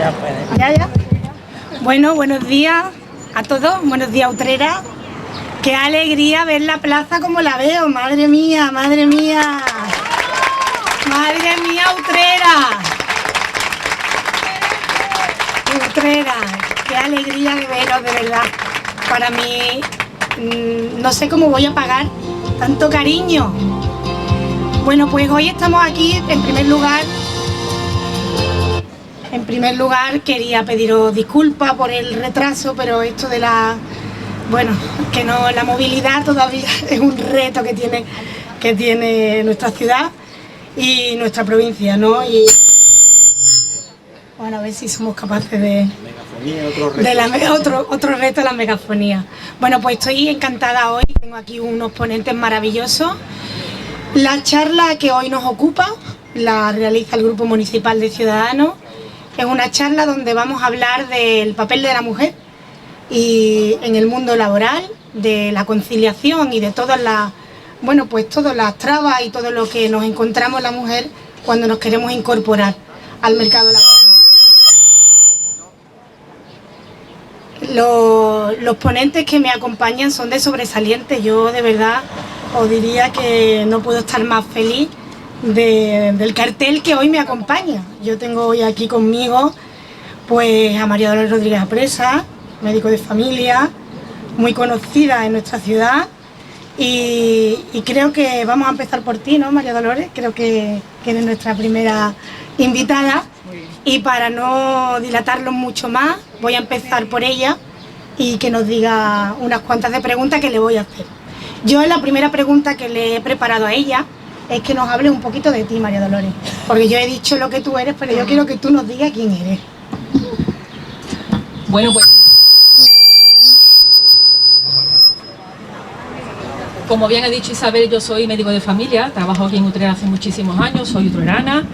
Ya. Bueno, buenos días a todos, buenos días Utrera. Qué alegría ver la plaza como la veo, madre mía, madre mía. Madre mía, Utrera. Utrera, qué alegría de veros, de verdad. Para mí, no sé cómo voy a pagar tanto cariño. Bueno, pues hoy estamos aquí, en primer lugar quería pediros disculpas por el retraso, pero esto de la movilidad todavía es un reto que tiene nuestra ciudad y nuestra provincia, ¿no? Y bueno, a ver si somos capaces de otro reto, la megafonía. Bueno, pues estoy encantada hoy, tengo aquí unos ponentes maravillosos. La charla que hoy nos ocupa la realiza el Grupo Municipal de Ciudadanos. Es una charla donde vamos a hablar del papel de la mujer y en el mundo laboral, de la conciliación y de todas las trabas y todo lo que nos encontramos la mujer cuando nos queremos incorporar al mercado laboral. Los ponentes que me acompañan son de sobresaliente. Yo de verdad os diría que no puedo estar más feliz del cartel que hoy me acompaña. Yo tengo hoy aquí conmigo pues a María Dolores Rodríguez Apresa, médico de familia, muy conocida en nuestra ciudad, y creo que vamos a empezar por ti, ¿no, María Dolores? Creo que eres nuestra primera invitada, y para no dilatarlo mucho más voy a empezar por ella y que nos diga unas cuantas de preguntas que le voy a hacer. Yo la primera pregunta que le he preparado a ella es que nos hable un poquito de ti, María Dolores, porque yo he dicho lo que tú eres, pero yo quiero que tú nos digas quién eres. Bueno, pues como bien ha dicho Isabel, yo soy médico de familia, trabajo aquí en Utrera hace muchísimos años, soy utrerana,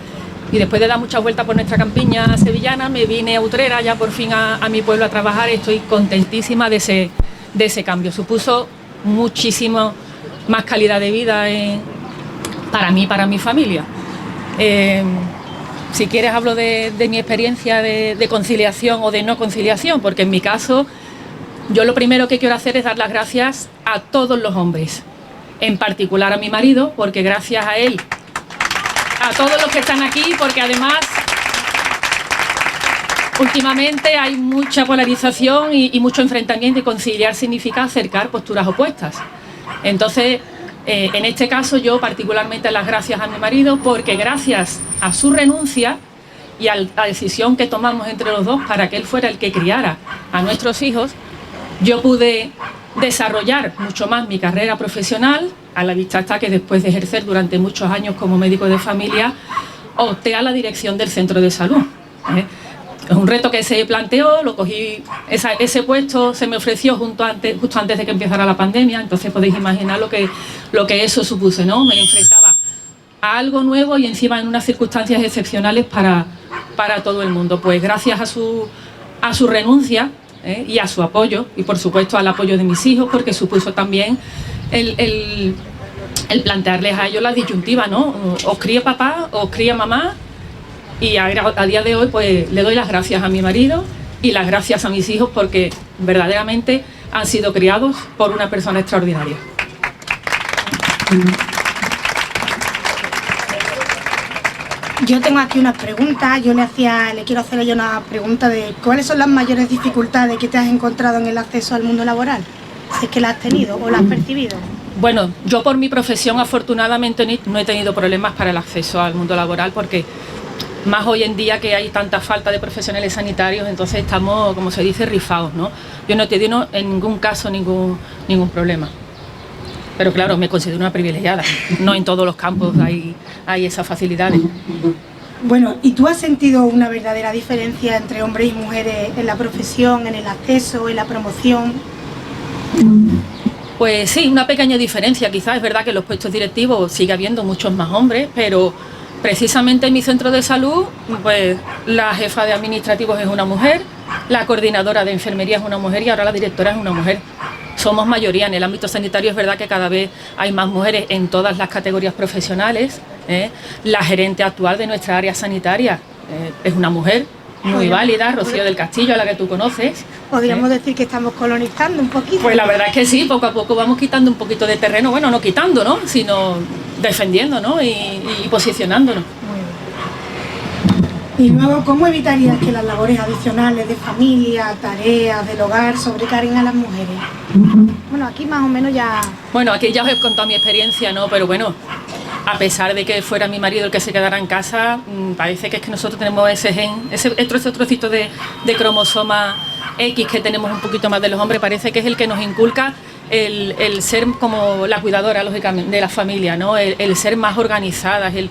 y después de dar muchas vueltas por nuestra campiña sevillana me vine a Utrera ya por fin a mi pueblo a trabajar, y estoy contentísima de ese cambio. Supuso muchísimo más calidad de vida para mí y para mi familia. Si quieres hablo de mi experiencia de conciliación o de no conciliación, porque en mi caso yo lo primero que quiero hacer es dar las gracias a todos los hombres, en particular a mi marido, porque gracias a él, a todos los que están aquí, porque además últimamente hay mucha polarización y mucho enfrentamiento, y conciliar significa acercar posturas opuestas. Entonces, en este caso yo particularmente las gracias a mi marido, porque gracias a su renuncia y a la decisión que tomamos entre los dos para que él fuera el que criara a nuestros hijos, yo pude desarrollar mucho más mi carrera profesional. A la vista está que después de ejercer durante muchos años como médico de familia, opté a la dirección del centro de salud. Es un reto que se planteó, lo cogí, ese puesto se me ofreció justo antes de que empezara la pandemia, entonces podéis imaginar lo que eso supuso, ¿no? Me enfrentaba a algo nuevo y encima en unas circunstancias excepcionales para todo el mundo. Pues gracias a su renuncia y a su apoyo, y por supuesto al apoyo de mis hijos, porque supuso también el plantearles a ellos la disyuntiva, ¿no? Os cría papá, os cría mamá. Y a día de hoy pues le doy las gracias a mi marido y las gracias a mis hijos, porque verdaderamente han sido criados por una persona extraordinaria. Yo tengo aquí unas preguntas, le quiero hacer a ella una pregunta de cuáles son las mayores dificultades que te has encontrado en el acceso al mundo laboral, si es que las has tenido o las has percibido. Bueno, yo por mi profesión afortunadamente no he tenido problemas para el acceso al mundo laboral, porque más hoy en día que hay tanta falta de profesionales sanitarios, entonces estamos, como se dice, rifados, ¿no? Yo no he tenido en ningún caso ningún problema. Pero claro, me considero una privilegiada. No en todos los campos hay esas facilidades. Bueno, ¿y tú has sentido una verdadera diferencia entre hombres y mujeres en la profesión, en el acceso, en la promoción? Pues sí, una pequeña diferencia. Quizás es verdad que en los puestos directivos sigue habiendo muchos más hombres, pero precisamente en mi centro de salud, pues la jefa de administrativos es una mujer, la coordinadora de enfermería es una mujer y ahora la directora es una mujer. Somos mayoría en el ámbito sanitario, es verdad que cada vez hay más mujeres en todas las categorías profesionales. La gerente actual de nuestra área sanitaria es una mujer, muy válida, Rocío del Castillo, a la que tú conoces. Podríamos decir que estamos colonizando un poquito. Pues la verdad es que sí, poco a poco vamos quitando un poquito de terreno, bueno, no quitando, ¿no?, sino defendiendo, ¿no?, y posicionándonos. Y luego, ¿cómo evitarías que las labores adicionales de familia, tareas del hogar sobrecarguen a las mujeres? Bueno, aquí más o menos ya... Bueno, aquí ya os he contado mi experiencia, ¿no?, pero bueno, a pesar de que fuera mi marido el que se quedara en casa, parece que es que nosotros tenemos ese gen, ese trocito de cromosoma X que tenemos un poquito más de los hombres, parece que es el que nos inculca el ser como la cuidadora, lógicamente, de la familia, ¿no?, el ser más organizadas, el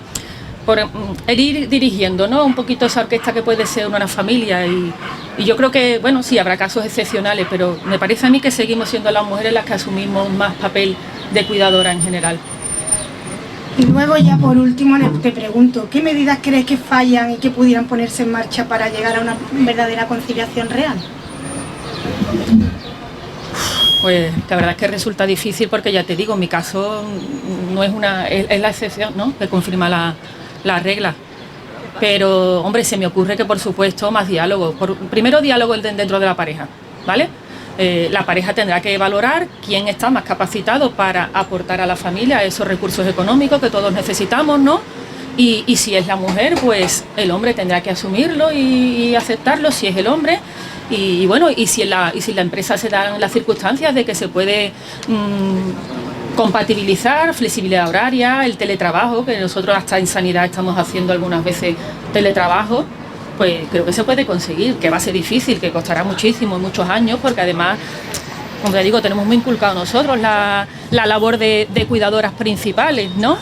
ir dirigiendo, ¿no?, un poquito esa orquesta que puede ser una familia, y yo creo que, bueno, sí, habrá casos excepcionales, pero me parece a mí que seguimos siendo las mujeres las que asumimos más papel de cuidadora en general. Y luego ya por último te pregunto, ¿qué medidas crees que fallan y que pudieran ponerse en marcha para llegar a una verdadera conciliación real? Pues la verdad es que resulta difícil porque ya te digo, en mi caso no es es la excepción, ¿no?, que confirma la regla. Pero, hombre, se me ocurre que, por supuesto, más diálogo. Primero, diálogo dentro de la pareja, ¿vale? La pareja tendrá que valorar quién está más capacitado para aportar a la familia esos recursos económicos que todos necesitamos, ¿no? Y si es la mujer, pues el hombre tendrá que asumirlo y aceptarlo, si es el hombre. Y bueno, y si en la empresa se dan las circunstancias de que se puede compatibilizar, flexibilidad horaria, el teletrabajo, que nosotros hasta en sanidad estamos haciendo algunas veces teletrabajo, pues creo que se puede conseguir, que va a ser difícil, que costará muchísimo, muchos años, porque además, como te digo, tenemos muy inculcado nosotros la labor de cuidadoras principales, ¿no?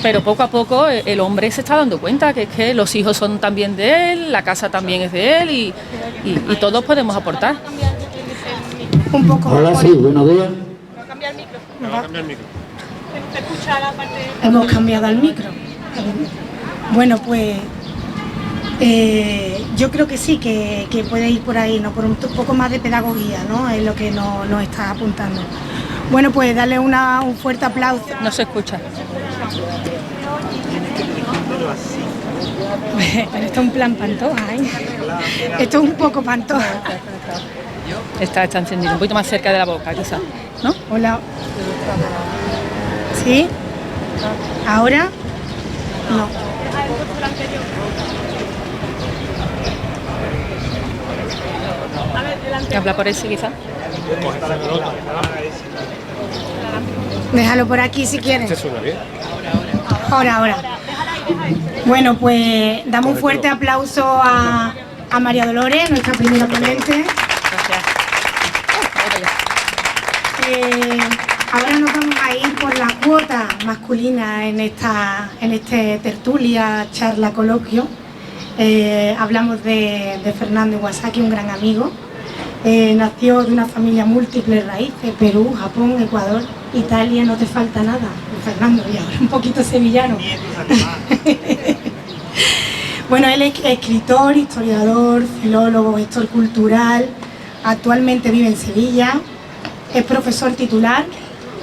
Pero poco a poco el hombre se está dando cuenta que es que los hijos son también de él, la casa también es de él y todos podemos aportar. Un poco. Hola, sí, buenos días. No cambia el micro. No cambia el micro. ¿Se escucha la parte? Hemos cambiado el micro. Bueno, pues yo creo que sí, que puede ir por ahí, ¿no? Por un poco más de pedagogía, ¿no? Es lo que nos está apuntando. Bueno, pues darle un fuerte aplauso. No se escucha. Pero esto es un plan Pantoja, ¿eh? Esto es un poco Pantoja. Está encendido, un poquito más cerca de la boca, quizás, ¿no? Hola. ¿Sí? ¿Ahora? No. Habla por ese, quizás. Déjalo por aquí si quieres. Ahora. Bueno, pues damos un fuerte aplauso a María Dolores, nuestra primera ponente. Gracias. Ahora nos vamos a ir por la cuota masculina en este tertulia, charla, coloquio. Hablamos de Fernando Iwasaki, un gran amigo. Nació de una familia múltiple raíces, Perú, Japón, Ecuador, Italia, no te falta nada. Fernando, y ahora un poquito sevillano. Bueno, él es escritor, historiador, filólogo, gestor cultural, actualmente vive en Sevilla, es profesor titular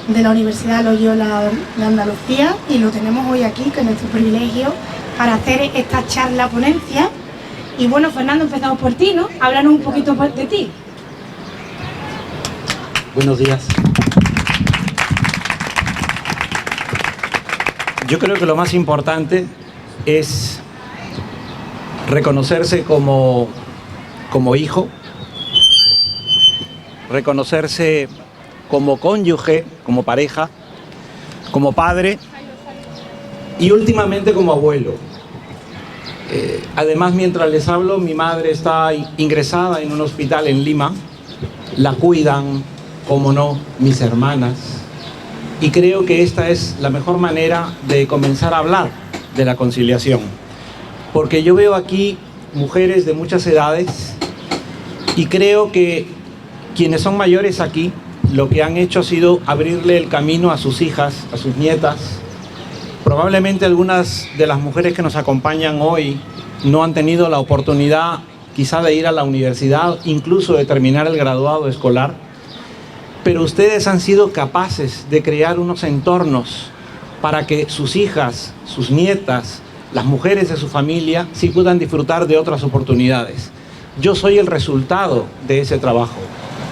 de la Universidad Loyola de Andalucía y lo tenemos hoy aquí, que es nuestro privilegio, para hacer esta charla ponencia. Y bueno, Fernando, empezamos por ti, ¿no? Háblanos un poquito de ti. Buenos días. Yo creo que lo más importante es reconocerse como hijo, reconocerse como cónyuge, como pareja, como padre y últimamente como abuelo. Además, mientras les hablo, mi madre está ingresada en un hospital en Lima, la cuidan, como no, mis hermanas, y creo que esta es la mejor manera de comenzar a hablar de la conciliación, porque yo veo aquí mujeres de muchas edades y creo que quienes son mayores aquí lo que han hecho ha sido abrirle el camino a sus hijas, a sus nietas. Probablemente algunas de las mujeres que nos acompañan hoy no han tenido la oportunidad quizá de ir a la universidad, incluso de terminar el graduado escolar, pero ustedes han sido capaces de crear unos entornos para que sus hijas, sus nietas, las mujeres de su familia sí puedan disfrutar de otras oportunidades. Yo soy el resultado de ese trabajo.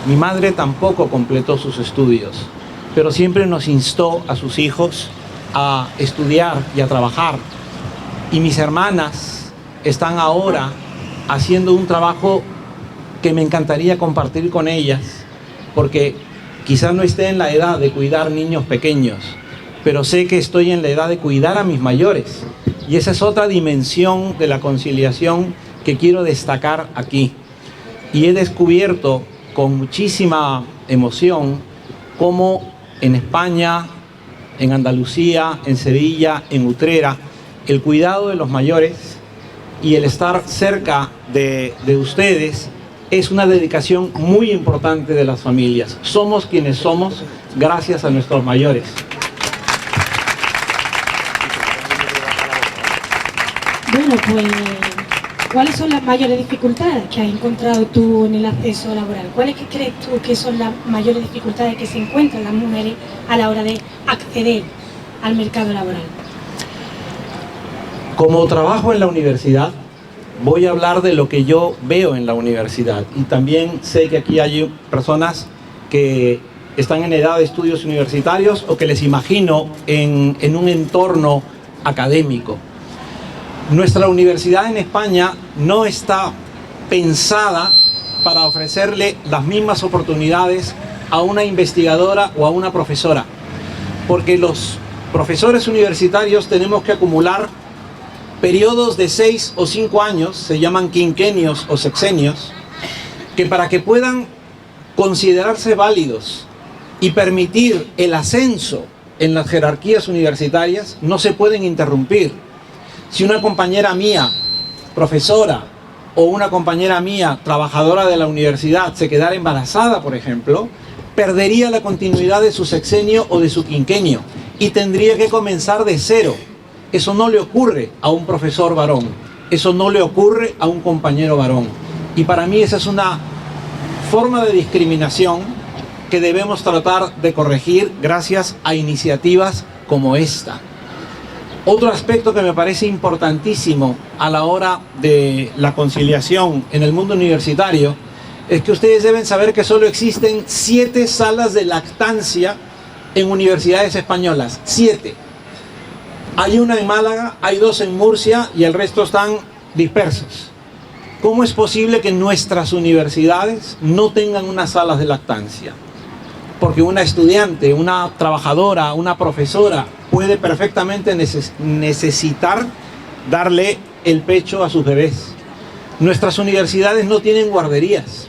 Mi madre tampoco completó sus estudios, pero siempre nos instó a sus hijos a estudiar y a trabajar. Y mis hermanas están ahora haciendo un trabajo que me encantaría compartir con ellas, porque quizás no esté en la edad de cuidar niños pequeños, pero sé que estoy en la edad de cuidar a mis mayores. Y esa es otra dimensión de la conciliación que quiero destacar aquí. Y he descubierto con muchísima emoción cómo en España, en Andalucía, en Sevilla, en Utrera, el cuidado de los mayores y el estar cerca de ustedes es una dedicación muy importante de las familias. Somos quienes somos gracias a nuestros mayores. Bueno, pues, ¿cuáles son las mayores dificultades que has encontrado tú en el acceso laboral? ¿Cuáles crees tú que son las mayores dificultades que se encuentran las mujeres a la hora de acceder al mercado laboral? Como trabajo en la universidad, voy a hablar de lo que yo veo en la universidad. Y también sé que aquí hay personas que están en edad de estudios universitarios o que les imagino en un entorno académico. Nuestra universidad en España no está pensada para ofrecerle las mismas oportunidades a una investigadora o a una profesora, porque los profesores universitarios tenemos que acumular periodos de 6 o 5 años, se llaman quinquenios o sexenios, que para que puedan considerarse válidos y permitir el ascenso en las jerarquías universitarias no se pueden interrumpir. Si una compañera mía, profesora, o una compañera mía, trabajadora de la universidad, se quedara embarazada, por ejemplo, perdería la continuidad de su sexenio o de su quinquenio y tendría que comenzar de cero. Eso no le ocurre a un profesor varón, eso no le ocurre a un compañero varón. Y para mí esa es una forma de discriminación que debemos tratar de corregir gracias a iniciativas como esta. Otro aspecto que me parece importantísimo a la hora de la conciliación en el mundo universitario es que ustedes deben saber que solo existen 7 salas de lactancia en universidades españolas. 7. Hay una en Málaga, hay 2 en Murcia y el resto están dispersos. ¿Cómo es posible que nuestras universidades no tengan unas salas de lactancia? Porque una estudiante, una trabajadora, una profesora puede perfectamente necesitar darle el pecho a sus bebés. Nuestras universidades no tienen guarderías.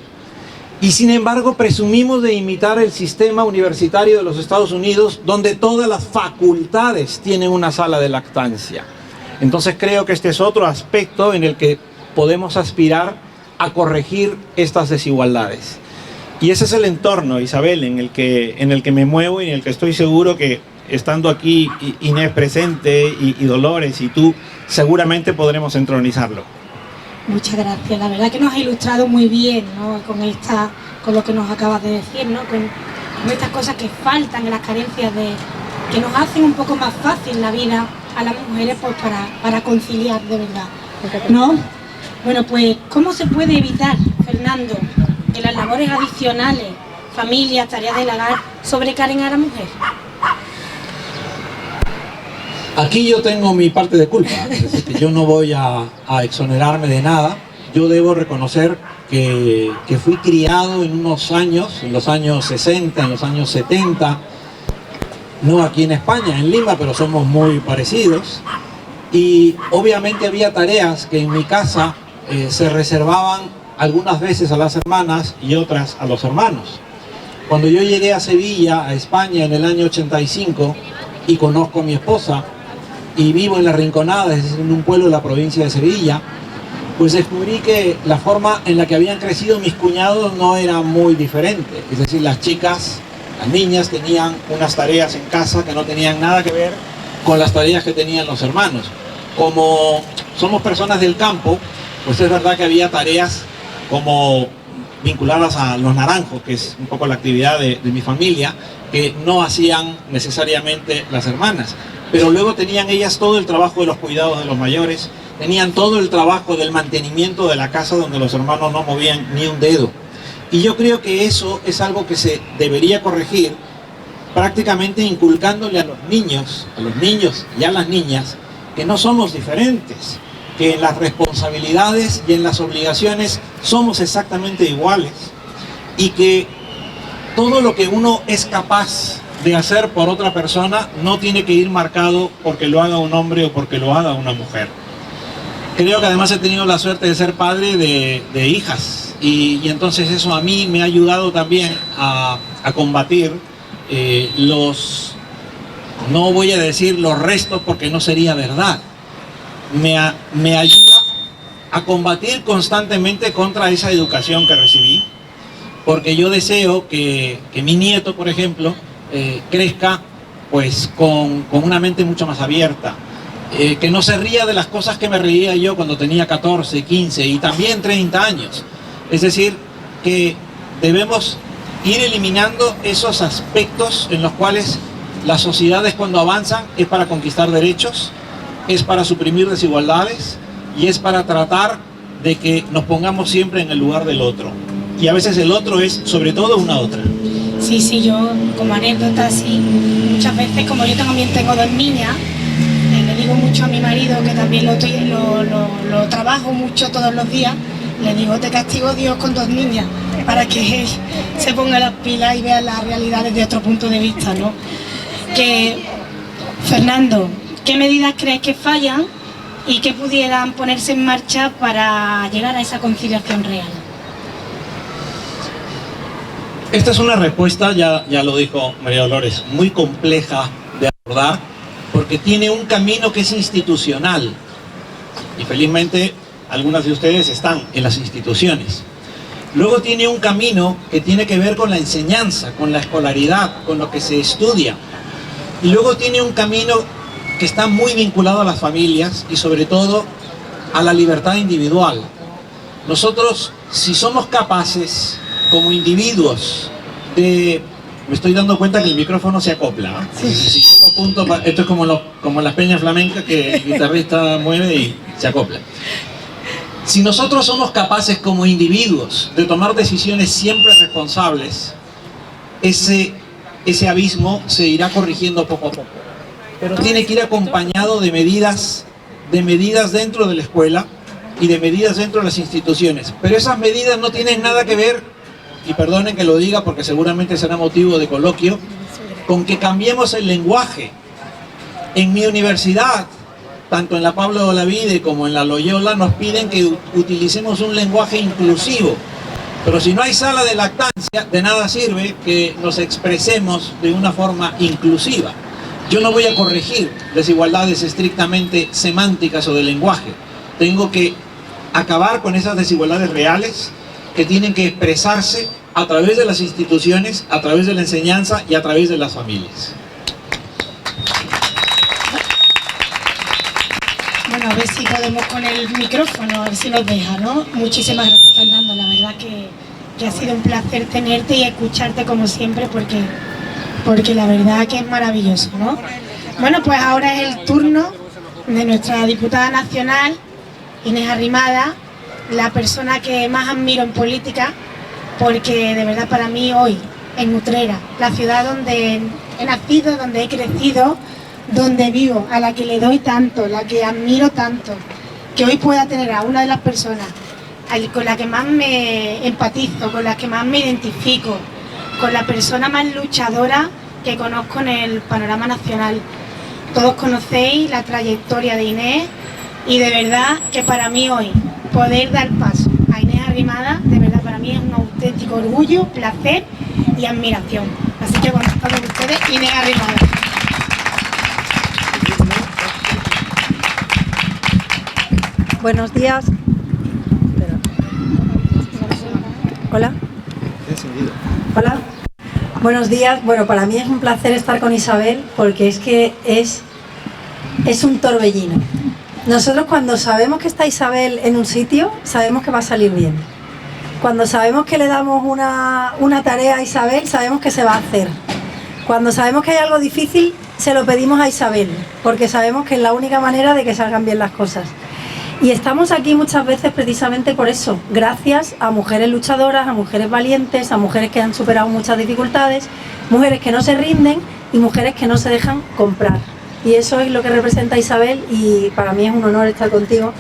Y sin embargo presumimos de imitar el sistema universitario de los Estados Unidos, donde todas las facultades tienen una sala de lactancia. Entonces creo que este es otro aspecto en el que podemos aspirar a corregir estas desigualdades. Y ese es el entorno, Isabel, en el que me muevo y en el que estoy seguro que, estando aquí Inés presente y Dolores y tú, seguramente podremos entronizarlo. Muchas gracias. La verdad que nos ha ilustrado muy bien, ¿no? con lo que nos acabas de decir, ¿no? con estas cosas que faltan, las carencias que nos hacen un poco más fácil la vida a las mujeres, pues, para conciliar de verdad, ¿no? Bueno, pues, ¿cómo se puede evitar, Fernando, que las labores adicionales, familias, tareas del hogar, sobrecarguen a la mujer? Aquí yo tengo mi parte de culpa, es decir, que yo no voy a exonerarme de nada. Yo debo reconocer que fui criado en unos años, en los años 60, en los años 70, no aquí en España, en Lima, pero somos muy parecidos. Y obviamente había tareas que en mi casa se reservaban algunas veces a las hermanas y otras a los hermanos. Cuando yo llegué a Sevilla, a España, en el año 85, y conozco a mi esposa, y vivo en La Rinconada, es decir, en un pueblo de la provincia de Sevilla, pues descubrí que la forma en la que habían crecido mis cuñados no era muy diferente. Es decir, las chicas, las niñas, tenían unas tareas en casa que no tenían nada que ver con las tareas que tenían los hermanos. Como somos personas del campo, pues es verdad que había tareas como vinculadas a los naranjos, que es un poco la actividad de mi familia, que no hacían necesariamente las hermanas. pero luego tenían ellas todo el trabajo de los cuidados de los mayores, tenían todo el trabajo del mantenimiento de la casa donde los hermanos no movían ni un dedo. Y yo creo que eso es algo que se debería corregir, prácticamente inculcándole a los niños y a las niñas que no somos diferentes, que en las responsabilidades y en las obligaciones somos exactamente iguales, y que todo lo que uno es capaz de hacer por otra persona no tiene que ir marcado porque lo haga un hombre o porque lo haga una mujer. Creo que además he tenido la suerte de ser padre de hijas, y entonces eso a mí me ha ayudado también a combatir no voy a decir los restos porque no sería verdad, me ayuda a combatir constantemente contra esa educación que recibí, porque yo deseo que mi nieto, por ejemplo, crezca pues con una mente mucho más abierta, que no se ría de las cosas que me reía yo cuando tenía 14, 15 y también 30 años. Es decir, que debemos ir eliminando esos aspectos en los cuales las sociedades, cuando avanzan, es para conquistar derechos, es para suprimir desigualdades y es para tratar de que nos pongamos siempre en el lugar del otro. Y a veces el otro es sobre todo una otra. Sí, yo como anécdota, sí, muchas veces, como yo también tengo 2 niñas, le digo mucho a mi marido, que también lo trabajo mucho todos los días, le digo, te castigo Dios con 2 niñas, para que se ponga las pilas y vea las realidades desde otro punto de vista, ¿no? Que, Fernando, ¿qué medidas crees que fallan y que pudieran ponerse en marcha para llegar a esa conciliación real? Esta es una respuesta, ya lo dijo María Dolores, muy compleja de abordar, porque tiene un camino que es institucional, y felizmente algunas de ustedes están en las instituciones. Luego tiene un camino que tiene que ver con la enseñanza, con la escolaridad, con lo que se estudia. Y luego tiene un camino que está muy vinculado a las familias y sobre todo a la libertad individual. Nosotros, si somos capaces como individuos de... Me estoy dando cuenta que el micrófono se acopla, ¿eh? Si yo lo apunto, esto es como las peñas flamencas que el guitarrista mueve y se acopla. Si nosotros somos capaces como individuos de tomar decisiones siempre responsables, ese abismo se irá corrigiendo poco a poco. Pero tiene que ir acompañado de medidas dentro de la escuela y de medidas dentro de las instituciones. Pero esas medidas no tienen nada que ver, y perdonen que lo diga porque seguramente será motivo de coloquio, con que cambiemos el lenguaje. En mi universidad, tanto en la Pablo de Olavide como en la Loyola, nos piden que utilicemos un lenguaje inclusivo. Pero si no hay sala de lactancia, de nada sirve que nos expresemos de una forma inclusiva. Yo no voy a corregir desigualdades estrictamente semánticas o de lenguaje. Tengo que acabar con esas desigualdades reales que tienen que expresarse a través de las instituciones, a través de la enseñanza y a través de las familias. Bueno, a ver si podemos con el micrófono, a ver si nos deja, ¿no? Muchísimas gracias, Fernando. La verdad que ha sido un placer tenerte y escucharte como siempre, porque la verdad que es maravilloso, ¿no? Bueno, pues ahora es el turno de nuestra diputada nacional, Inés Arrimada, la persona que más admiro en política, porque de verdad para mí hoy, en Utrera, la ciudad donde he nacido, donde he crecido, donde vivo, a la que le doy tanto, la que admiro tanto, que hoy pueda tener a una de las personas con la que más me empatizo, con la que más me identifico, con la persona más luchadora que conozco en el panorama nacional. Todos conocéis la trayectoria de Inés y de verdad que para mí hoy poder dar paso a Inés Arrimada, de verdad para mí es un auténtico orgullo, placer y admiración. Así que con todos ustedes, Inés Arrimada. Buenos días. Hola. Hola. Buenos días. Bueno, para mí es un placer estar con Isabel porque es que es un torbellino. Nosotros cuando sabemos que está Isabel en un sitio, sabemos que va a salir bien. Cuando sabemos que le damos una tarea a Isabel, sabemos que se va a hacer. Cuando sabemos que hay algo difícil, se lo pedimos a Isabel, porque sabemos que es la única manera de que salgan bien las cosas. Y estamos aquí muchas veces precisamente por eso, gracias a mujeres luchadoras, a mujeres valientes, a mujeres que han superado muchas dificultades, mujeres que no se rinden y mujeres que no se dejan comprar. Y eso es lo que representa Isabel, y para mí es un honor estar contigo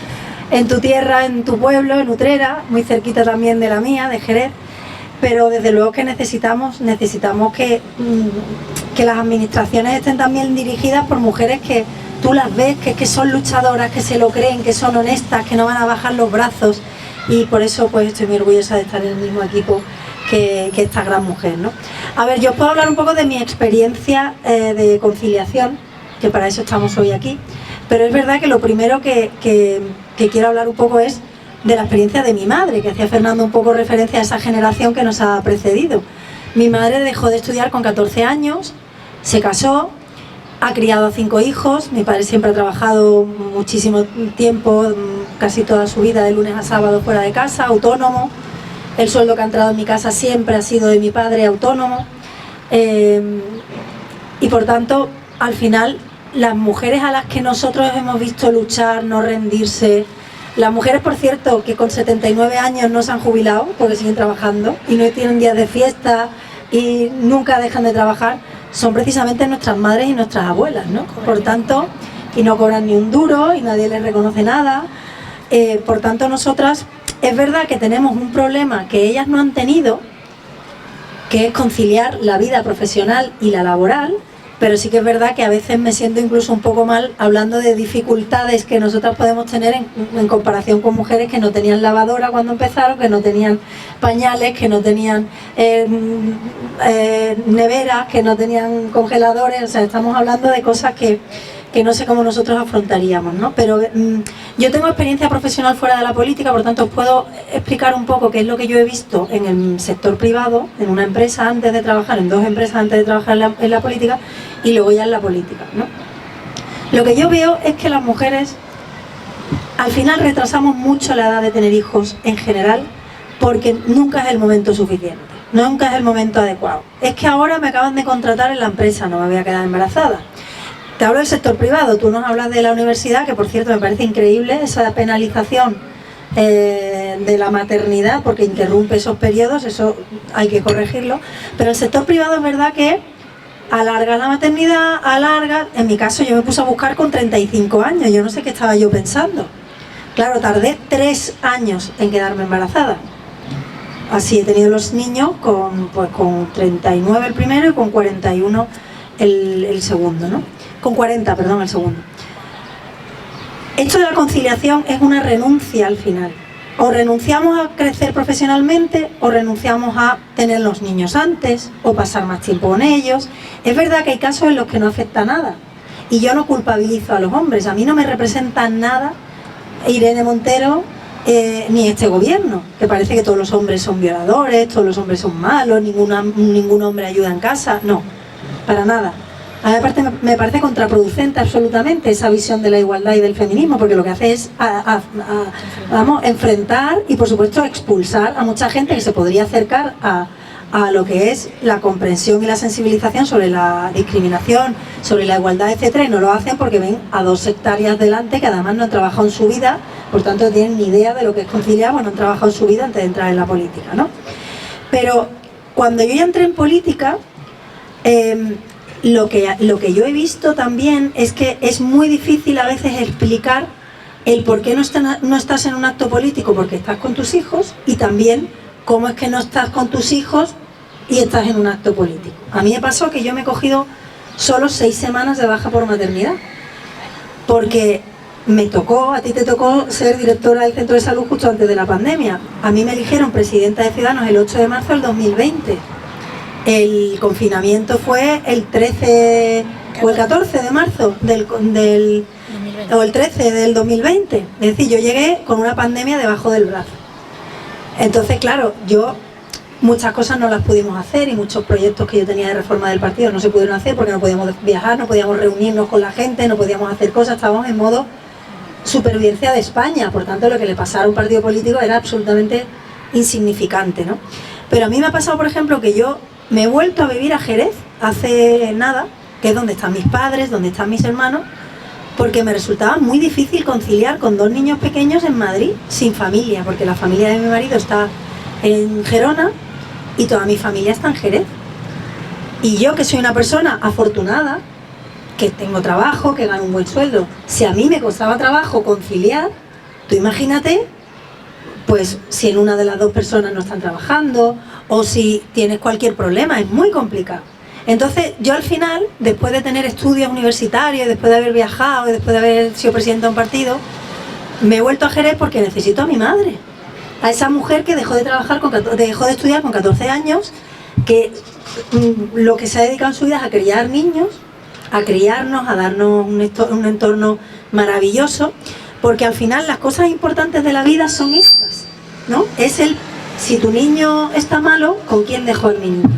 en tu tierra, en tu pueblo, en Utrera, muy cerquita también de la mía, de Jerez. Pero desde luego que necesitamos que las administraciones estén también dirigidas por mujeres que tú las ves, que son luchadoras, que se lo creen, que son honestas, que no van a bajar los brazos, y por eso pues estoy muy orgullosa de estar en el mismo equipo que esta gran mujer, ¿no? A ver, yo os puedo hablar un poco de mi experiencia de conciliación, que para eso estamos hoy aquí, pero es verdad que lo primero que quiero hablar un poco es de la experiencia de mi madre, que hacía Fernando un poco referencia a esa generación que nos ha precedido. Mi madre dejó de estudiar con 14 años, se casó, ha criado a 5 hijos, mi padre siempre ha trabajado muchísimo tiempo, casi toda su vida, de lunes a sábado fuera de casa, autónomo. El sueldo que ha entrado en mi casa siempre ha sido de mi padre, autónomo. Y por tanto, al final, las mujeres a las que nosotros hemos visto luchar, no rendirse, las mujeres, por cierto, que con 79 años no se han jubilado porque siguen trabajando y no tienen días de fiesta y nunca dejan de trabajar, son precisamente nuestras madres y nuestras abuelas, ¿no? Por tanto, y no cobran ni un duro y nadie les reconoce nada. Por tanto, nosotras, es verdad que tenemos un problema que ellas no han tenido, que es conciliar la vida profesional y la laboral, pero sí que es verdad que a veces me siento incluso un poco mal hablando de dificultades que nosotras podemos tener en comparación con mujeres que no tenían lavadora cuando empezaron, que no tenían pañales, que no tenían neveras, que no tenían congeladores. O sea, estamos hablando de cosas que no sé cómo nosotros afrontaríamos, ¿no? Pero yo tengo experiencia profesional fuera de la política, por tanto os puedo explicar un poco qué es lo que yo he visto en el sector privado, en una empresa antes de trabajar, en 2 empresas antes de trabajar en la política, y luego ya en la política, ¿no? Lo que yo veo es que las mujeres al final retrasamos mucho la edad de tener hijos en general, porque nunca es el momento suficiente, nunca es el momento adecuado. Es que ahora me acaban de contratar en la empresa, no me voy a quedar embarazada. Te hablo del sector privado, tú nos hablas de la universidad, que por cierto me parece increíble esa penalización de la maternidad, porque interrumpe esos periodos, eso hay que corregirlo, pero el sector privado es verdad que alarga la maternidad, alarga. En mi caso yo me puse a buscar con 35 años, yo no sé qué estaba yo pensando. Claro, tardé 3 años en quedarme embarazada. Así he tenido los niños con 39 el primero y con 41 el segundo, ¿no? Con 40, perdón, el segundo. Esto de la conciliación es una renuncia al final. O renunciamos a crecer profesionalmente, o renunciamos a tener los niños antes, o pasar más tiempo con ellos. Es verdad que hay casos en los que no afecta nada. Y yo no culpabilizo a los hombres. A mí no me representa nada Irene Montero ni este gobierno, que parece que todos los hombres son violadores, todos los hombres son malos, ningún hombre ayuda en casa. No, para nada. A mí me parece contraproducente absolutamente esa visión de la igualdad y del feminismo, porque lo que hace es enfrentar y por supuesto expulsar a mucha gente que se podría acercar a lo que es la comprensión y la sensibilización sobre la discriminación, sobre la igualdad, etcétera, y no lo hacen porque ven a 2 sectarias delante que además no han trabajado en su vida, por tanto no tienen ni idea de lo que es conciliar, no han trabajado en su vida antes de entrar en la política, ¿no? Pero cuando yo ya entré en política, lo que yo he visto también es que es muy difícil a veces explicar el por qué no estás en un acto político porque estás con tus hijos, y también cómo es que no estás con tus hijos y estás en un acto político. A mí me pasó que yo me he cogido solo 6 semanas de baja por maternidad, porque me tocó, a ti te tocó ser directora del centro de salud justo antes de la pandemia. A mí me eligieron presidenta de Ciudadanos el 8 de marzo del 2020. El confinamiento fue el 13 o el 14 de marzo o el 13 del 2020. Es decir, yo llegué con una pandemia debajo del brazo. Entonces, claro, muchas cosas no las pudimos hacer, y muchos proyectos que yo tenía de reforma del partido no se pudieron hacer porque no podíamos viajar, no podíamos reunirnos con la gente, no podíamos hacer cosas, estábamos en modo supervivencia de España. Por tanto, lo que le pasara a un partido político era absolutamente insignificante, ¿no? Pero a mí me ha pasado, por ejemplo, que yo me he vuelto a vivir a Jerez hace nada, que es donde están mis padres, donde están mis hermanos, porque me resultaba muy difícil conciliar con 2 niños pequeños en Madrid, sin familia, porque la familia de mi marido está en Gerona y toda mi familia está en Jerez. Y yo, que soy una persona afortunada, que tengo trabajo, que gano un buen sueldo, si a mí me costaba trabajo conciliar, tú imagínate, pues si en una de las 2 personas no están trabajando, o si tienes cualquier problema, es muy complicado. Entonces yo al final, después de tener estudios universitarios, después de haber viajado, después de haber sido presidenta de un partido, me he vuelto a Jerez porque necesito a mi madre, a esa mujer que dejó de trabajar, dejó de estudiar con 14 años, que lo que se ha dedicado en su vida es a criar niños, a criarnos, a darnos un entorno maravilloso, porque al final las cosas importantes de la vida son estas, ¿no? Si tu niño está malo, ¿con quién dejó el niño?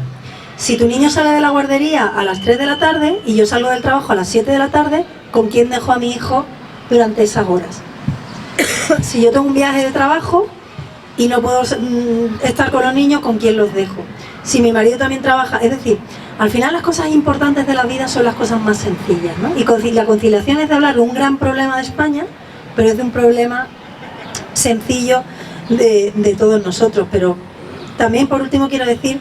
Si tu niño sale de la guardería a las 3 de la tarde y yo salgo del trabajo a las 7 de la tarde, ¿con quién dejo a mi hijo durante esas horas? Si yo tengo un viaje de trabajo y no puedo estar con los niños, ¿con quién los dejo? Si mi marido también trabaja, es decir, al final las cosas importantes de la vida son las cosas más sencillas, ¿no? Y la conciliación es de hablar de un gran problema de España, pero es de un problema sencillo de todos nosotros. Pero también, por último, quiero decir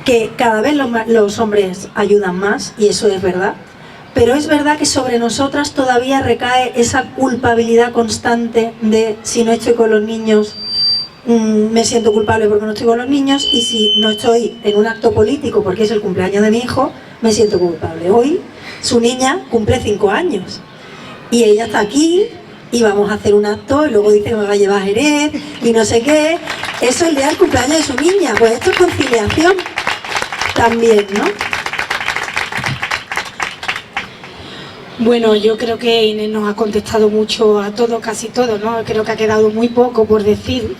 que cada vez los hombres ayudan más, y eso es verdad, pero es verdad que sobre nosotras todavía recae esa culpabilidad constante de si no estoy con los niños, me siento culpable porque no estoy con los niños, y si no estoy en un acto político porque es el cumpleaños de mi hijo, me siento culpable. Hoy su niña cumple 5 años y ella está aquí y vamos a hacer un acto y luego dice que me va a llevar a Jerez y no sé qué. Eso es el día del cumpleaños de su niña. Pues esto es conciliación también, ¿no? Bueno, yo creo que Inés nos ha contestado mucho a todo, casi todo, ¿no? Creo que ha quedado muy poco por decir.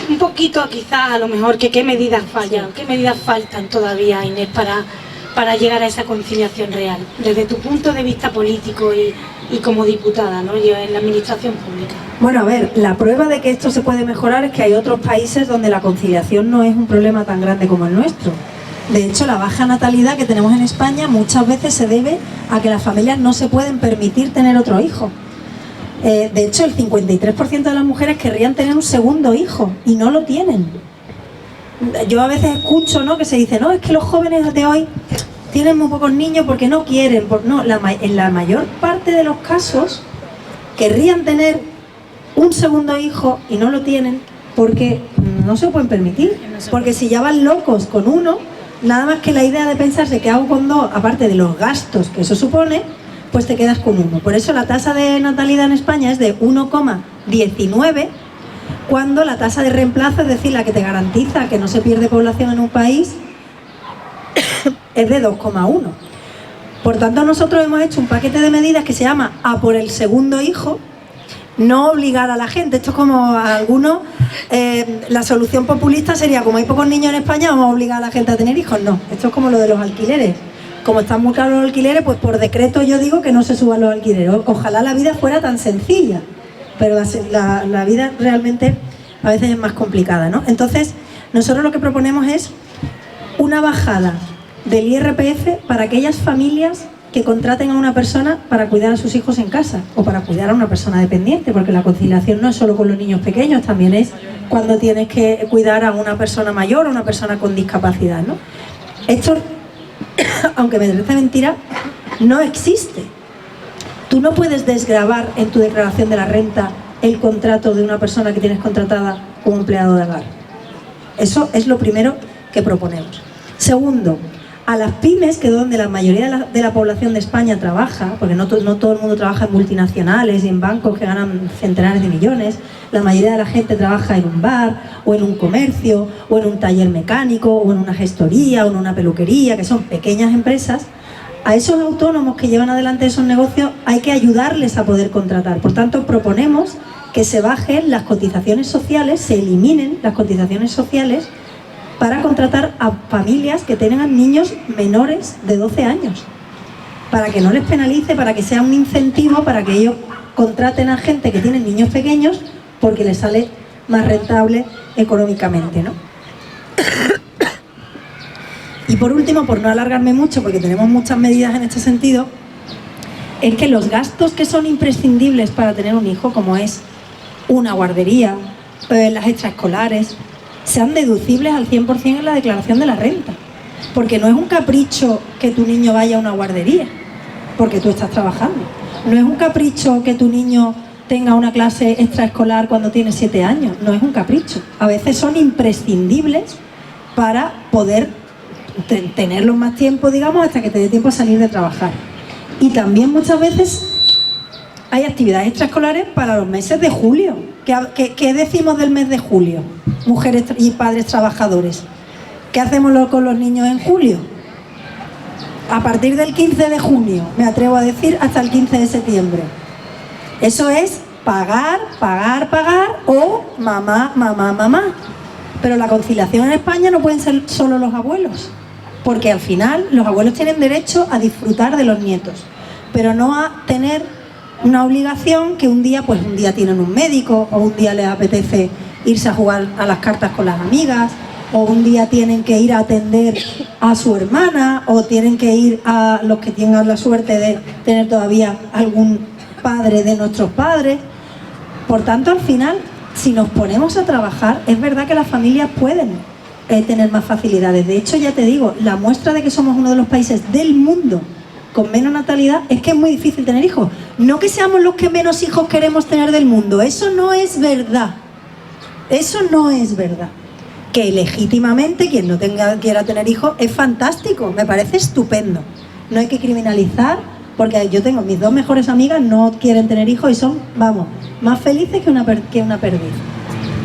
Un poquito quizás a lo mejor que qué medidas fallan, qué medidas faltan todavía, Inés, para llegar a esa conciliación real, desde tu punto de vista político y como diputada, ¿no? Yo en la administración pública. Bueno, a ver, la prueba de que esto se puede mejorar es que hay otros países donde la conciliación no es un problema tan grande como el nuestro. De hecho, la baja natalidad que tenemos en España muchas veces se debe a que las familias no se pueden permitir tener otro hijo. De hecho, el 53% de las mujeres querrían tener un segundo hijo y no lo tienen. Yo a veces escucho, ¿no?, que se dice, no, es que los jóvenes de hoy tienen muy pocos niños porque no quieren. No, en la mayor parte de los casos querrían tener un segundo hijo y no lo tienen porque no se lo pueden permitir. Porque si ya van locos con uno, nada más que la idea de pensarse que hago con 2, aparte de los gastos que eso supone, pues te quedas con 1. Por eso la tasa de natalidad en España es de 1,19, cuando la tasa de reemplazo, es decir, la que te garantiza que no se pierde población en un país, es de 2,1. Por tanto, nosotros hemos hecho un paquete de medidas que se llama A por el segundo hijo. No obligar a la gente, esto es como a algunos, la solución populista sería, como hay pocos niños en España, vamos a obligar a la gente a tener hijos. No, esto es como lo de los alquileres. Como están muy caros los alquileres, pues por decreto yo digo que no se suban los alquileres. Ojalá la vida fuera tan sencilla, pero la vida realmente a veces es más complicada, ¿no? Entonces, nosotros lo que proponemos es una bajada del IRPF para aquellas familias que contraten a una persona para cuidar a sus hijos en casa o para cuidar a una persona dependiente, porque la conciliación no es solo con los niños pequeños, también es cuando tienes que cuidar a una persona mayor o una persona con discapacidad, ¿no? Esto, aunque me parece mentira, no existe. Tú no puedes desgravar en tu declaración de la renta el contrato de una persona que tienes contratada como empleado de hogar. Eso es lo primero que proponemos. Segundo, a las pymes, que es donde la mayoría de la población de España trabaja, porque no todo el mundo trabaja en multinacionales y en bancos que ganan centenares de millones, la mayoría de la gente trabaja en un bar, o en un comercio, o en un taller mecánico, o en una gestoría, o en una peluquería, que son pequeñas empresas. A esos autónomos que llevan adelante esos negocios hay que ayudarles a poder contratar. Por tanto, proponemos que se bajen las cotizaciones sociales, se eliminen las cotizaciones sociales para contratar a familias que tengan niños menores de 12 años, para que no les penalice, para que sea un incentivo, para que ellos contraten a gente que tiene niños pequeños porque les sale más rentable económicamente, ¿no? Y por último, por no alargarme mucho, porque tenemos muchas medidas en este sentido, es que los gastos que son imprescindibles para tener un hijo, como es una guardería, las extraescolares, sean deducibles al 100% en la declaración de la renta. Porque no es un capricho que tu niño vaya a una guardería, porque tú estás trabajando. No es un capricho que tu niño tenga una clase extraescolar cuando tiene 7 años, no es un capricho. A veces son imprescindibles para poder tenerlos más tiempo, digamos, hasta que te dé tiempo a salir de trabajar. Y también muchas veces hay actividades extraescolares para los meses de julio. ¿Qué decimos del mes de julio? Mujeres y padres trabajadores. ¿Qué hacemos con los niños en julio? A partir del 15 de junio, me atrevo a decir, hasta el 15 de septiembre. Eso es pagar, pagar, pagar o mamá, mamá, mamá. Pero la conciliación en España no pueden ser solo los abuelos, porque al final los abuelos tienen derecho a disfrutar de los nietos, pero no a tener una obligación que un día tienen un médico, o un día les apetece irse a jugar a las cartas con las amigas, o un día tienen que ir a atender a su hermana, o tienen que ir a los que tengan la suerte de tener todavía algún padre de nuestros padres. Por tanto, al final, si nos ponemos a trabajar, es verdad que las familias pueden tener más facilidades. De hecho, ya te digo, la muestra de que somos uno de los países del mundo con menos natalidad es que es muy difícil tener hijos. No que seamos los que menos hijos queremos tener del mundo, eso no es verdad. Eso no es verdad. Que legítimamente quien no quiera tener hijos es fantástico, me parece estupendo. No hay que criminalizar, porque yo tengo mis 2 mejores amigas, no quieren tener hijos y son, vamos, más felices que una perdiz.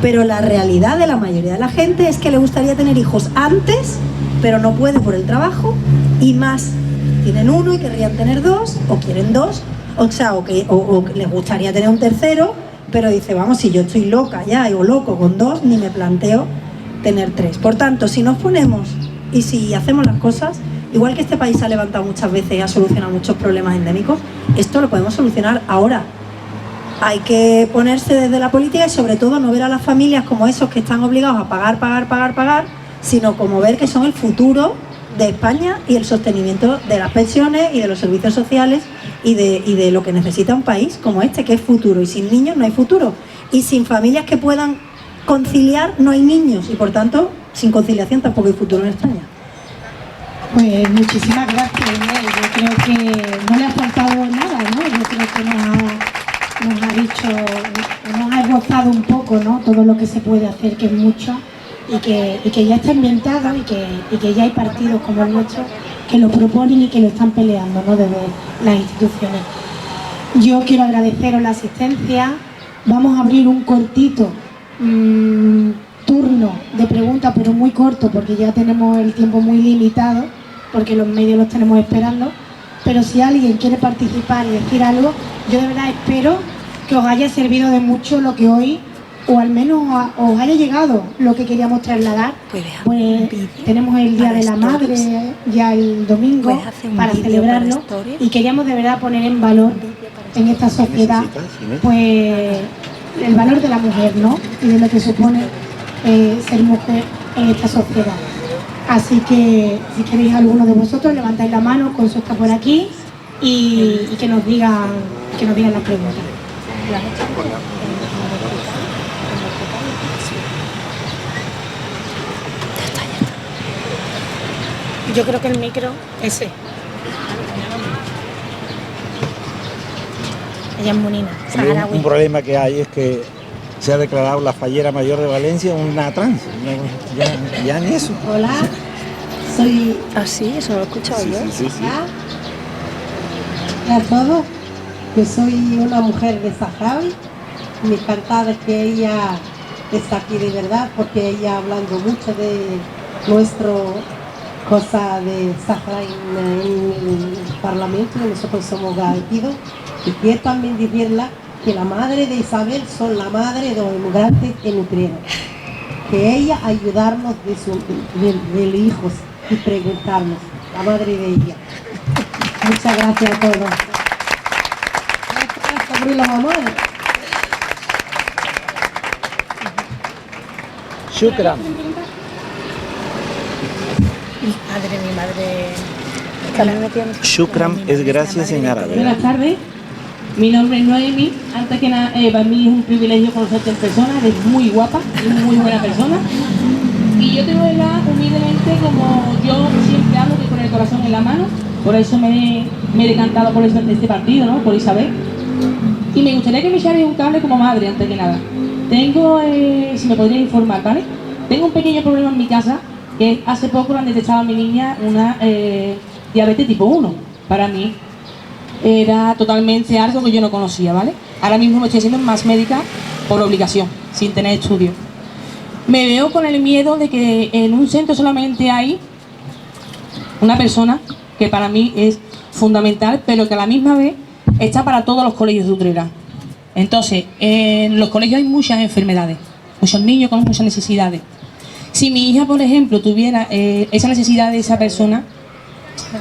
Pero la realidad de la mayoría de la gente es que le gustaría tener hijos antes, pero no puede por el trabajo, y más, tienen 1 y querrían tener 2, o quieren 2, o les gustaría tener un tercero, pero dice, vamos, si yo estoy loca ya, o loco con 2, ni me planteo tener 3. Por tanto, si nos ponemos y si hacemos las cosas, igual que este país se ha levantado muchas veces y ha solucionado muchos problemas endémicos, esto lo podemos solucionar ahora. Hay que ponerse desde la política y sobre todo no ver a las familias como esos que están obligados a pagar, pagar, pagar, pagar, sino como ver que son el futuro de España y el sostenimiento de las pensiones y de los servicios sociales y de lo que necesita un país como este, que es futuro. Y sin niños no hay futuro. Y sin familias que puedan conciliar no hay niños. Y por tanto, sin conciliación tampoco hay futuro en España. Pues muchísimas gracias, Inés. Yo creo que no le ha faltado nada, ¿no? Yo creo que nos ha dicho, nos ha esbozado un poco, ¿no? Todo lo que se puede hacer, que es mucho, y que ya está inventado y que ya hay partidos como el nuestro que lo proponen y que lo están peleando, ¿no? Desde las instituciones. Yo quiero agradeceros la asistencia. Vamos a abrir un cortito turno de preguntas, pero muy corto, porque ya tenemos el tiempo muy limitado, porque los medios los tenemos esperando. Pero si alguien quiere participar y decir algo, yo de verdad espero que os haya servido de mucho lo que hoy, o al menos os haya llegado lo que queríamos trasladar. Pues tenemos el Día de la Madre ya el domingo para celebrarlo, y queríamos de verdad poner en valor en esta sociedad pues el valor de la mujer, ¿no? Y de lo que supone ser mujer en esta sociedad. Así que si queréis alguno de vosotros, levantáis la mano, Consu está por aquí, y que nos digan las preguntas. Yo creo que el micro, ese. Ella es Munina, saharaui. Un problema que hay es que se ha declarado la fallera mayor de Valencia una trans. Ya ni eso. Hola, soy... Ah, sí, eso lo he escuchado yo. Sí. A todos, que soy una mujer de saharaui. Me encanta de que ella está aquí de verdad, porque ella hablando mucho de nuestro cosa de Sahara en el Parlamento, que nosotros somos agradecidos. Y quiero también decirla que la madre de Isabel son la madre de los inmigrantes que nutrieron. Que ella ayudarnos de los hijos y preguntarnos, la madre de ella. Muchas gracias a todos. Sobre la mamá. Shukran. Mi madre... Shukran es gracias en árabe. Buenas tardes, mi nombre es Noemi. Antes que nada, para mí es un privilegio conocerte en persona, eres muy guapa y muy buena persona. Y yo te voy a hablar humildemente como yo siempre hablo, que con el corazón en la mano. Por eso me he decantado por este partido, ¿no? Por Isabel. Y me gustaría que me echarais un cable como madre, antes que nada. Tengo, si me podría informar, ¿vale? Tengo un pequeño problema en mi casa, que hace poco le han detectado a mi niña una diabetes tipo 1. Para mí era totalmente algo que yo no conocía, ¿vale? Ahora mismo me estoy haciendo más médica por obligación, sin tener estudio. Me veo con el miedo de que en un centro solamente hay una persona que para mí es fundamental, pero que a la misma vez está para todos los colegios de Utrera. Entonces, en los colegios hay muchas enfermedades, muchos niños con muchas necesidades. Si mi hija, por ejemplo, tuviera esa necesidad de esa persona,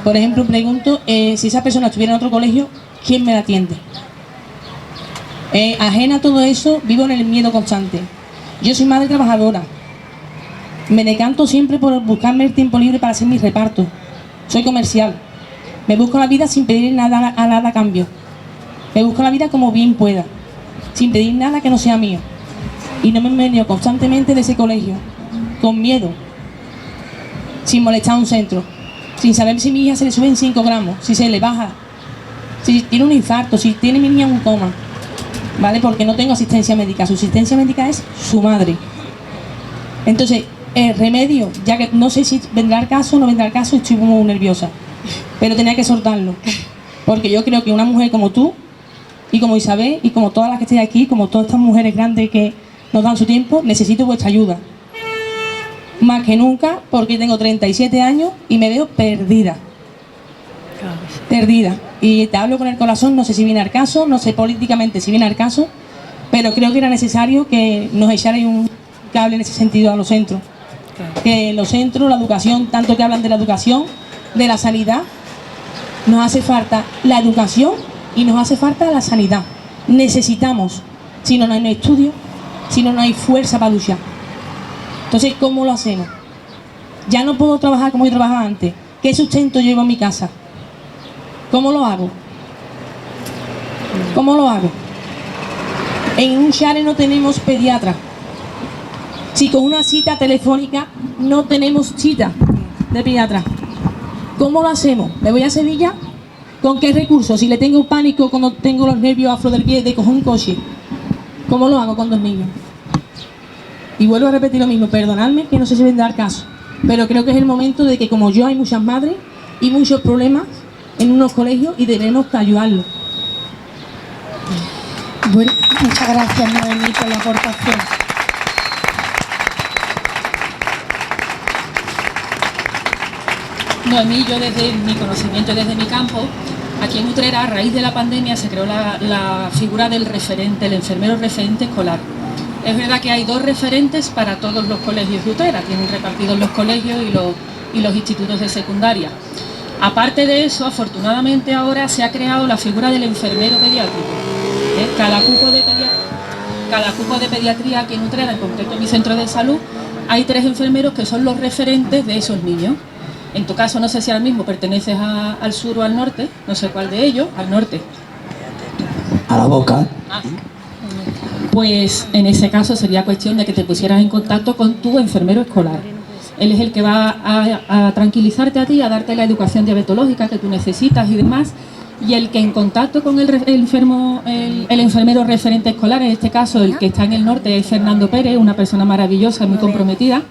por ejemplo, pregunto, si esa persona estuviera en otro colegio, ¿quién me la atiende? Ajena a todo eso, vivo en el miedo constante. Yo soy madre trabajadora. Me decanto siempre por buscarme el tiempo libre para hacer mis repartos. Soy comercial. Me busco la vida sin pedir nada a cambio. Me busco la vida como bien pueda, sin pedir nada que no sea mío. Y no me meneo constantemente de ese colegio, con miedo, sin molestar a un centro, sin saber si a mi hija se le suben 5 gramos, si se le baja, si tiene un infarto, si tiene mi niña un coma, ¿vale? Porque no tengo asistencia médica. Su asistencia médica es su madre. Entonces, el remedio, ya que no sé si vendrá el caso o no vendrá el caso, estoy muy nerviosa, pero tenía que soltarlo, porque yo creo que una mujer como tú, y como Isabel, y como todas las que estáis aquí, como todas estas mujeres grandes que nos dan su tiempo, necesito vuestra ayuda. Más que nunca, porque tengo 37 años y me veo perdida. Perdida. Y te hablo con el corazón, no sé si viene al caso, no sé políticamente si viene al caso, pero creo que era necesario que nos echarais un cable en ese sentido a los centros. Que los centros, la educación, tanto que hablan de la educación, de la sanidad, nos hace falta la educación y nos hace falta la sanidad. Necesitamos, si no, no hay estudio, si no, no hay fuerza para luchar. Entonces, ¿cómo lo hacemos? Ya no puedo trabajar como yo trabajaba antes. ¿Qué sustento llevo a mi casa? ¿Cómo lo hago? ¿Cómo lo hago? En un Share no tenemos pediatra. Si con una cita telefónica no tenemos cita de pediatra, ¿cómo lo hacemos? ¿Me voy a Sevilla? ¿Con qué recursos? Si le tengo pánico cuando tengo los nervios afro del pie de coger un coche, ¿cómo lo hago con 2 niños? Y vuelvo a repetir lo mismo, perdonadme que no sé si vendrá el caso, pero creo que es el momento de que como yo hay muchas madres y muchos problemas en unos colegios y debemos ayudarlos. Bueno, muchas gracias, Noemí, por la aportación. Noemí, yo desde mi conocimiento y desde mi campo, aquí en Utrera, a raíz de la pandemia, se creó la figura del referente, el enfermero referente escolar. Es verdad que hay 2 referentes para todos los colegios de Utrera, tienen repartidos los colegios y los institutos de secundaria. Aparte de eso, afortunadamente ahora se ha creado la figura del enfermero pediátrico. Cada cupo de pediatría aquí en Utrera, en concreto en mi centro de salud, hay 3 enfermeros que son los referentes de esos niños. En tu caso, no sé si ahora mismo perteneces al sur o al norte, no sé cuál de ellos, al norte. A la Boca. Pues en ese caso sería cuestión de que te pusieras en contacto con tu enfermero escolar. Él es el que va a tranquilizarte a ti, a darte la educación diabetológica que tú necesitas y demás, y el que en contacto con el enfermero referente escolar, en este caso el que está en el norte es Fernando Pérez, una persona maravillosa, muy comprometida,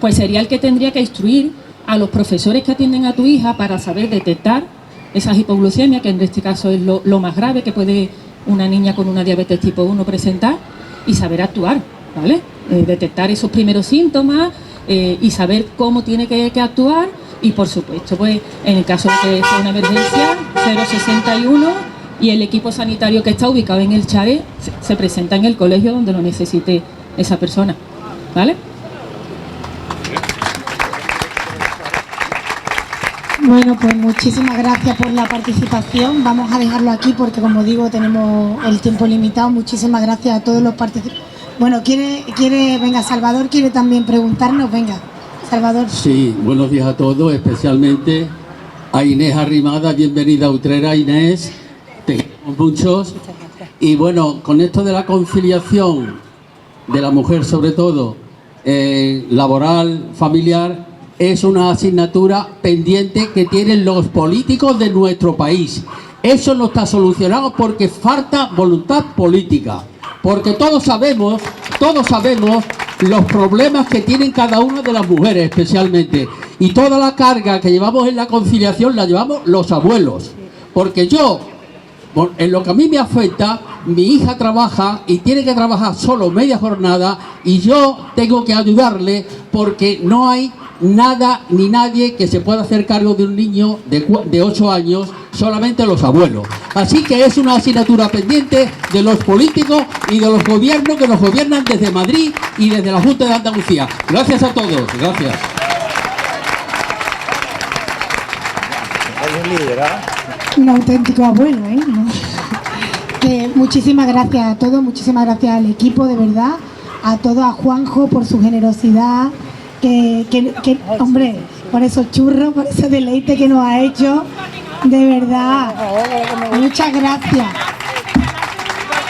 pues sería el que tendría que instruir a los profesores que atienden a tu hija para saber detectar esas hipoglucemias, que en este caso es lo más grave que puede una niña con una diabetes tipo 1 presentar, y saber actuar, ¿vale? Detectar esos primeros síntomas y saber cómo tiene que actuar, y por supuesto, pues en el caso de que sea una emergencia, 061, y el equipo sanitario que está ubicado en el Share se presenta en el colegio donde lo necesite esa persona, ¿vale? Bueno, pues muchísimas gracias por la participación. Vamos a dejarlo aquí porque, como digo, tenemos el tiempo limitado. Muchísimas gracias a todos los participantes. Bueno, venga, Salvador quiere también preguntarnos, venga. Salvador. Sí, buenos días a todos, especialmente a Inés Arrimada. Bienvenida a Utrera, Inés. Te queremos muchos. Y bueno, con esto de la conciliación de la mujer, sobre todo laboral, familiar, es una asignatura pendiente que tienen los políticos de nuestro país. Eso no está solucionado porque falta voluntad política. Porque todos sabemos los problemas que tienen cada una de las mujeres especialmente. Y toda la carga que llevamos en la conciliación la llevamos los abuelos. Porque yo, en lo que a mí me afecta, mi hija trabaja y tiene que trabajar solo media jornada y yo tengo que ayudarle porque no hay nada ni nadie que se pueda hacer cargo de un niño de 8 años, solamente los abuelos. Así que es una asignatura pendiente de los políticos y de los gobiernos que nos gobiernan desde Madrid y desde la Junta de Andalucía. Gracias a todos, gracias. Un auténtico abuelo, ¿eh? ¿No? Que muchísimas gracias a todos, muchísimas gracias al equipo, de verdad, a todos, a Juanjo por su generosidad, que hombre, por esos churros, por ese deleite que nos ha hecho, de verdad, muchas gracias.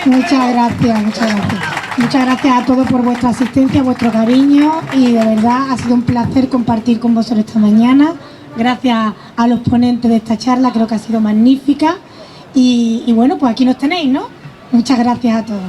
Muchas gracias, muchas gracias. Muchas gracias a todos por vuestra asistencia, vuestro cariño y de verdad ha sido un placer compartir con vosotros esta mañana. Gracias a los ponentes de esta charla, creo que ha sido magnífica y bueno, pues aquí nos tenéis, ¿no? Muchas gracias a todos.